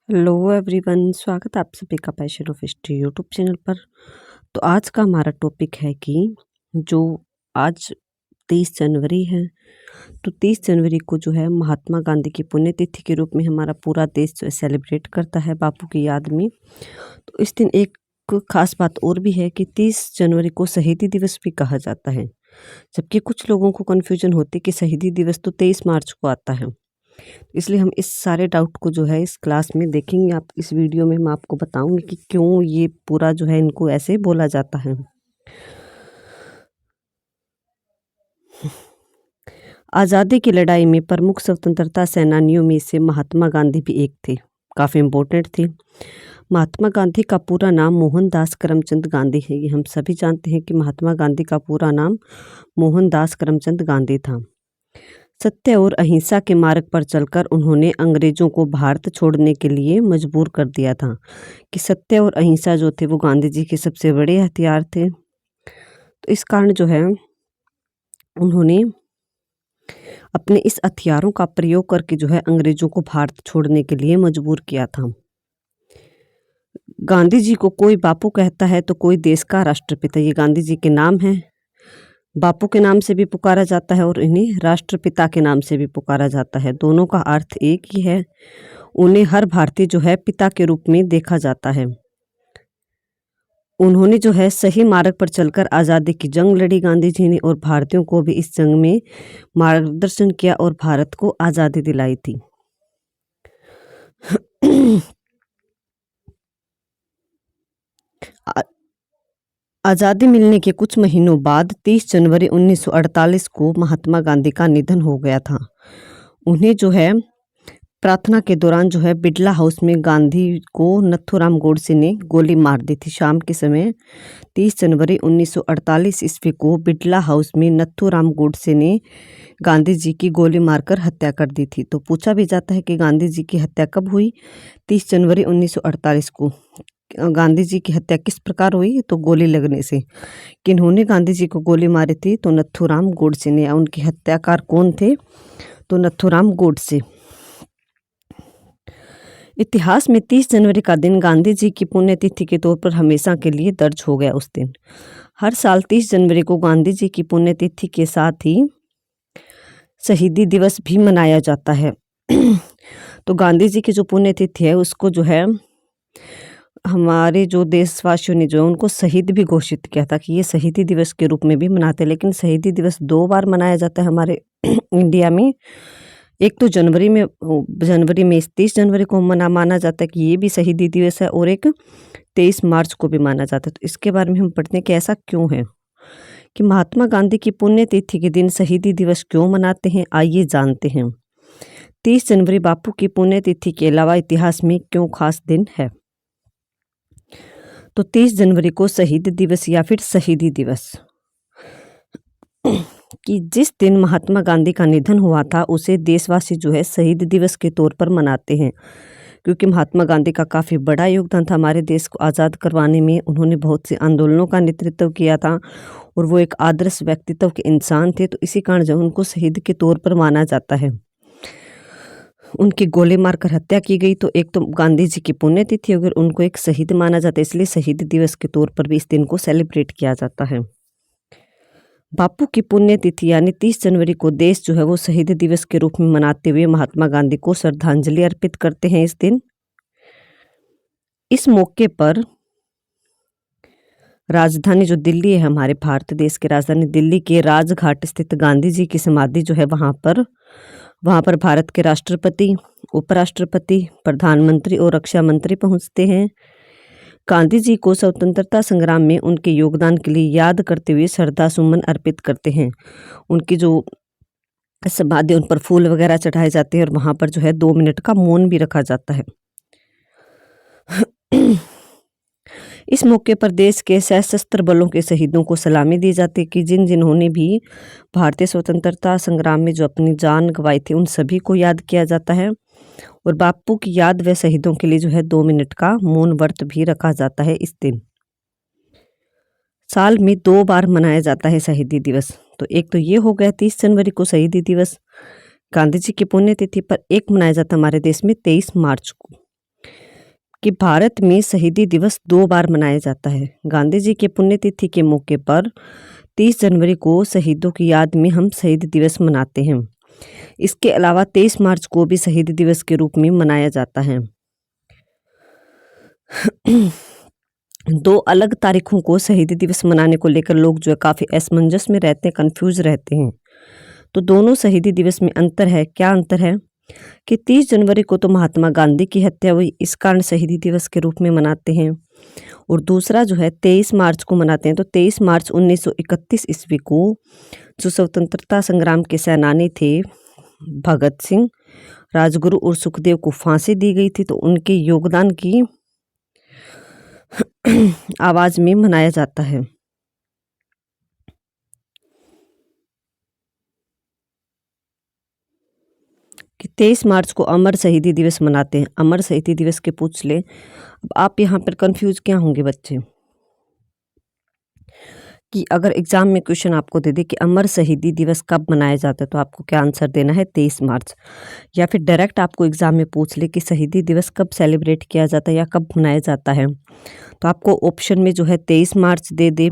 Hello everyone, स्वागत है आप सभी का passion of history YouTube channel पर। तो आज का हमारा टॉपिक है कि जो आज 23 जनवरी है, तो 30 जनवरी को जो है महात्मा गांधी की पुण्यतिथि के रूप में हमारा पूरा देश जो है सेलिब्रेट करता है बापू की याद में। तो इस दिन एक खास बात और भी है कि 30 जनवरी को शहीदी दिवस भी कहा जाता है, जबकि कुछ लोगों को कन्फ्यूजन होती है कि शहीदी दिवस तो 23 मार्च को आता है। इसलिए हम इस सारे डाउट को जो है इस क्लास में देखेंगे। आप इस वीडियो में मैं आपको बताऊंगी कि क्यों ये पूरा जो है इनको ऐसे बोला जाता है। आज़ादी की लड़ाई में प्रमुख स्वतंत्रता सेनानियों में से महात्मा गांधी भी एक थे, काफ़ी इम्पोर्टेंट थे। महात्मा गांधी का पूरा नाम मोहनदास करमचंद गांधी है। ये हम सभी जानते हैं कि महात्मा गांधी का पूरा नाम मोहनदास करमचंद गांधी था। सत्य और अहिंसा के मार्ग पर चलकर उन्होंने अंग्रेजों को भारत छोड़ने के लिए मजबूर कर दिया था। कि सत्य और अहिंसा जो थे वो गांधी जी के सबसे बड़े हथियार थे। तो इस कारण जो है उन्होंने अपने इस हथियारों का प्रयोग करके जो है अंग्रेजों को भारत छोड़ने के लिए मजबूर किया था। गांधी जी को कोई बापू कहता है तो कोई देश का राष्ट्रपिता, ये गांधी जी के नाम है। बापू के नाम से भी पुकारा जाता है और इन्हें राष्ट्रपिता के नाम से भी पुकारा जाता है। दोनों का अर्थ एक ही है। उन्हें हर भारतीय जो है पिता के रूप में देखा जाता है। उन्होंने जो है सही मार्ग पर चलकर आज़ादी की जंग लड़ी गांधी जी ने, और भारतीयों को भी इस जंग में मार्गदर्शन किया और भारत को आज़ादी दिलाई थी। आज़ादी मिलने के कुछ महीनों बाद 30 जनवरी 1948 को महात्मा गांधी का निधन हो गया था। उन्हें जो है प्रार्थना के दौरान जो है बिड़ला हाउस में गांधी को नथुराम गोडसे ने गोली मार दी थी। शाम के समय 30 जनवरी 1948 ईस्वी को बिड़ला हाउस में नथुराम गोडसे ने गांधी जी की गोली मारकर हत्या कर दी थी। तो पूछा भी जाता है कि गांधी जी की हत्या कब हुई? 30 जनवरी 1948 को। गांधी जी की हत्या किस प्रकार हुई? तो गोली लगने से। किन्होंने गांधी जी को गोली मारी थी? तो नथुराम गोडसे ने। उनके हत्याकार कौन थे? तो नथुराम गोडसे। इतिहास में 30 जनवरी का दिन गांधी जी की पुण्यतिथि के तौर पर हमेशा के लिए दर्ज हो गया। उस दिन हर साल 30 जनवरी को गांधी जी की पुण्यतिथि के साथ ही शहीदी दिवस भी मनाया जाता है। तो गांधी जी की जो पुण्यतिथि है उसको जो है हमारे जो देशवासियों ने जो उनको शहीद भी घोषित किया था कि ये शहीदी दिवस के रूप में भी मनाते हैं। लेकिन शहीदी दिवस 2 बार मनाया जाता है हमारे इंडिया में। एक तो जनवरी में 30 जनवरी को माना जाता है कि ये भी शहीदी दिवस है, और एक 23 मार्च को भी माना जाता है। तो इसके बारे में हम पढ़ते हैं कि ऐसा क्यों है कि महात्मा गांधी की पुण्यतिथि के दिन शहीदी दिवस क्यों मनाते हैं। आइए जानते हैं 30 जनवरी बापू की पुण्यतिथि के अलावा इतिहास में क्यों खास दिन है। तो 30 जनवरी को शहीद दिवस या फिर शहीदी दिवस कि जिस दिन महात्मा गांधी का निधन हुआ था उसे देशवासी जो है शहीद दिवस के तौर पर मनाते हैं, क्योंकि महात्मा गांधी का काफ़ी बड़ा योगदान था हमारे देश को आज़ाद करवाने में। उन्होंने बहुत से आंदोलनों का नेतृत्व किया था और वो एक आदर्श व्यक्तित्व के इंसान थे। तो इसी कारण जो उनको शहीद के तौर पर माना जाता है। उनकी गोली मारकर हत्या की गई, तो एक तो गांधी जी की पुण्यतिथि अगर उनको एक शहीद माना जाता है, इसलिए शहीद दिवस के तौर पर भी इस दिन को सेलिब्रेट किया जाता है। बापू की पुण्यतिथि यानी 30 जनवरी को देश जो है वो शहीद दिवस के रूप में मनाते हुए महात्मा गांधी को श्रद्धांजलि अर्पित करते हैं इस दिन। इस मौके पर राजधानी जो दिल्ली है, हमारे भारत देश की राजधानी दिल्ली के राजघाट स्थित गांधी जी की समाधि जो है वहाँ पर भारत के राष्ट्रपति, उपराष्ट्रपति, प्रधानमंत्री और रक्षा मंत्री पहुँचते हैं। गांधी जी को स्वतंत्रता संग्राम में उनके योगदान के लिए याद करते हुए श्रद्धा सुमन अर्पित करते हैं। उनकी जो समाधि उन पर फूल वगैरह चढ़ाए जाते हैं और वहाँ पर जो है 2 मिनट का मौन भी रखा जाता है। इस मौके पर देश के सशस्त्र बलों के शहीदों को सलामी दी जाती है कि जिन्होंने भी भारतीय स्वतंत्रता संग्राम में जो अपनी जान गंवाई थी उन सभी को याद किया जाता है। और बापू की याद व शहीदों के लिए जो है 2 मिनट का मौन व्रत भी रखा जाता है इस दिन। साल में 2 बार मनाया जाता है शहीदी दिवस। तो एक तो ये हो गया 30 जनवरी को शहीदी दिवस गांधी जी की पुण्यतिथि पर, एक मनाया जाता है हमारे देश में 23 मार्च को। कि भारत में शहीदी दिवस 2 बार मनाया जाता है। गांधी जी के पुण्यतिथि के मौके पर 30 जनवरी को शहीदों की याद में हम शहीद दिवस मनाते हैं। इसके अलावा 23 मार्च को भी शहीद दिवस के रूप में मनाया जाता है। 2 अलग तारीखों को शहीद दिवस मनाने को लेकर लोग जो है काफ़ी असमंजस में रहते हैं, कन्फ्यूज रहते हैं। तो दोनों शहीदी दिवस में अंतर है। क्या अंतर है कि 30 जनवरी को तो महात्मा गांधी की हत्या हुई, इस कारण शहीदी दिवस के रूप में मनाते हैं। और दूसरा जो है 23 मार्च को मनाते हैं। तो 23 मार्च 1931 ईस्वी को जो स्वतंत्रता संग्राम के सेनानी थे भगत सिंह, राजगुरु और सुखदेव को फांसी दी गई थी, तो उनके योगदान की आवाज में मनाया जाता है। कि 23 मार्च को अमर शहीदी दिवस मनाते हैं। अमर शहीदी दिवस के पूछ ले। अब आप यहाँ पर कंफ्यूज क्या होंगे बच्चे कि अगर एग्जाम में क्वेश्चन आपको दे दे कि अमर शहीदी दिवस कब मनाया जाता है, तो आपको क्या आंसर देना है? 23 मार्च। या फिर डायरेक्ट आपको एग्जाम में पूछ ले कि शहीदी दिवस कब सेलिब्रेट किया जाता है या कब मनाया जाता है, तो आपको ऑप्शन में जो है 23 मार्च दे दे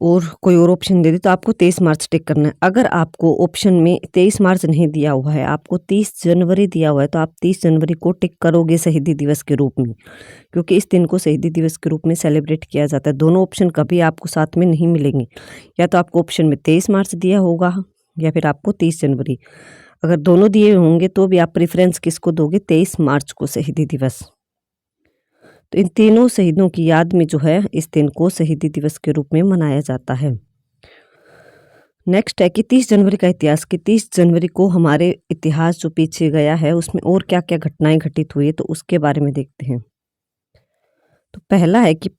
और कोई और ऑप्शन दे दे, तो आपको 23 मार्च टिक करना है। अगर आपको ऑप्शन में 23 मार्च नहीं दिया हुआ है, आपको 30 जनवरी दिया हुआ है, तो आप 30 जनवरी को टिक करोगे शहीदी दिवस के रूप में, क्योंकि इस दिन को शहीदी दिवस के रूप में सेलिब्रेट किया जाता है। दोनों ऑप्शन कभी आपको साथ में नहीं मिलेंगे। या तो आपको ऑप्शन में 23 मार्च दिया होगा या फिर आपको 30 जनवरी। अगर दोनों दिए होंगे तो भी आप प्रेफरेंस किसको दोगे? 23 मार्च को शहीदी दिवस। तो इन तीनों शहीदों की याद में जो है इस दिन को शहीदी दिवस के रूप में मनाया जाता है। नेक्स्ट है कि 30 जनवरी का इतिहास। कि 30 जनवरी को हमारे इतिहास जो पीछे गया है उसमें और क्या क्या घटनाएं घटित हुई है, तो उसके बारे में देखते हैं। तो पहला है कि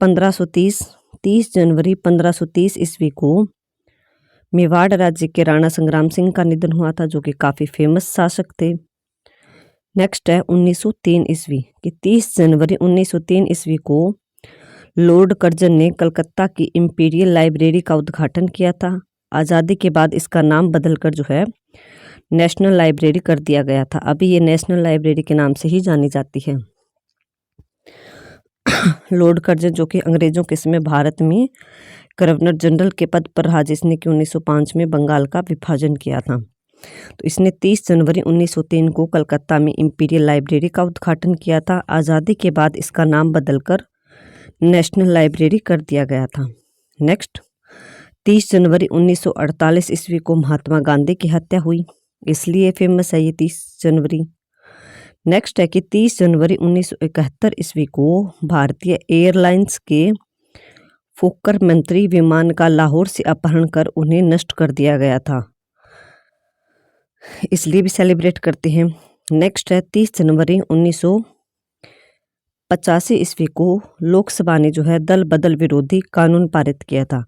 30 जनवरी 1530 ईस्वी को मेवाड़ राज्य के राणा संग्राम सिंह का निधन हुआ था, जो कि काफ़ी फेमस शासक थे। नेक्स्ट है 1903 ईस्वी। कि 30 जनवरी 1903 ईस्वी को लॉर्ड कर्जन ने कलकत्ता की इंपीरियल लाइब्रेरी का उद्घाटन किया था। आज़ादी के बाद इसका नाम बदलकर जो है नेशनल लाइब्रेरी कर दिया गया था। अभी ये नेशनल लाइब्रेरी के नाम से ही जानी जाती है। लॉर्ड कर्जन जो कि अंग्रेजों के समय भारत में गवर्नर जनरल के पद पर रहा, जिसने कि 1905 में बंगाल का विभाजन किया था। तो इसने 30 जनवरी 1903 को कलकत्ता में इंपीरियल लाइब्रेरी का उद्घाटन किया था। आज़ादी के बाद इसका नाम बदलकर नेशनल लाइब्रेरी कर दिया गया था। नेक्स्ट 30 जनवरी 1948 ईस्वी को महात्मा गांधी की हत्या हुई, इसलिए फेमस है ये 30 जनवरी। नेक्स्ट है कि 30 जनवरी 1971 ईस्वी को भारतीय एयरलाइंस के फोक्कर मंत्री विमान का लाहौर से अपहरण कर उन्हें नष्ट कर दिया गया था, इसलिए भी सेलिब्रेट करते हैं। नेक्स्ट है 30 जनवरी 1985 ईस्वी को लोकसभा ने जो है दल बदल विरोधी कानून पारित किया था।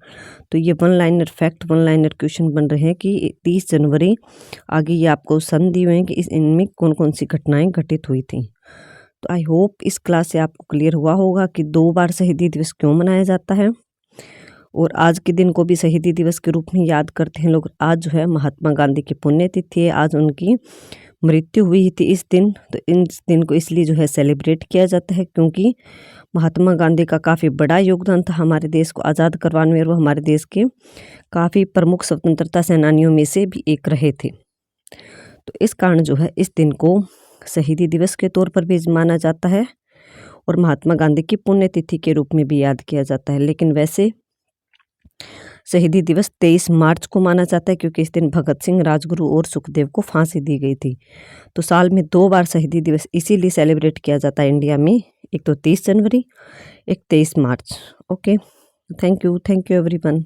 तो ये one liner fact, one liner question बन रहे हैं कि 30 जनवरी आगे ये आपको सन दिए हुए हैं कि इनमें कौन कौन सी घटनाएं घटित हुई थी। तो आई होप इस क्लास से आपको क्लियर हुआ होगा कि 2 बार शहीदी दिवस क्यों मनाया जाता है, और आज के दिन को भी शहीदी दिवस के रूप में याद करते हैं लोग। आज जो है महात्मा गांधी की पुण्यतिथि है, आज उनकी मृत्यु हुई थी इस दिन। तो इस दिन को इसलिए जो है सेलिब्रेट किया जाता है क्योंकि महात्मा गांधी का काफ़ी बड़ा योगदान था हमारे देश को आज़ाद करवाने में, और वो हमारे देश के काफ़ी प्रमुख स्वतंत्रता सेनानियों में से भी एक रहे थे। तो इस कारण जो है इस दिन को शहीदी दिवस के तौर पर भी माना जाता है और महात्मा गांधी की पुण्यतिथि के रूप में भी याद किया जाता है। लेकिन वैसे शहीदी दिवस 23 मार्च को माना जाता है क्योंकि इस दिन भगत सिंह, राजगुरु और सुखदेव को फांसी दी गई थी। तो साल में 2 बार शहीदी दिवस इसीलिए सेलिब्रेट किया जाता है इंडिया में, एक तो 30 जनवरी, एक 23 मार्च। Okay, thank you everyone.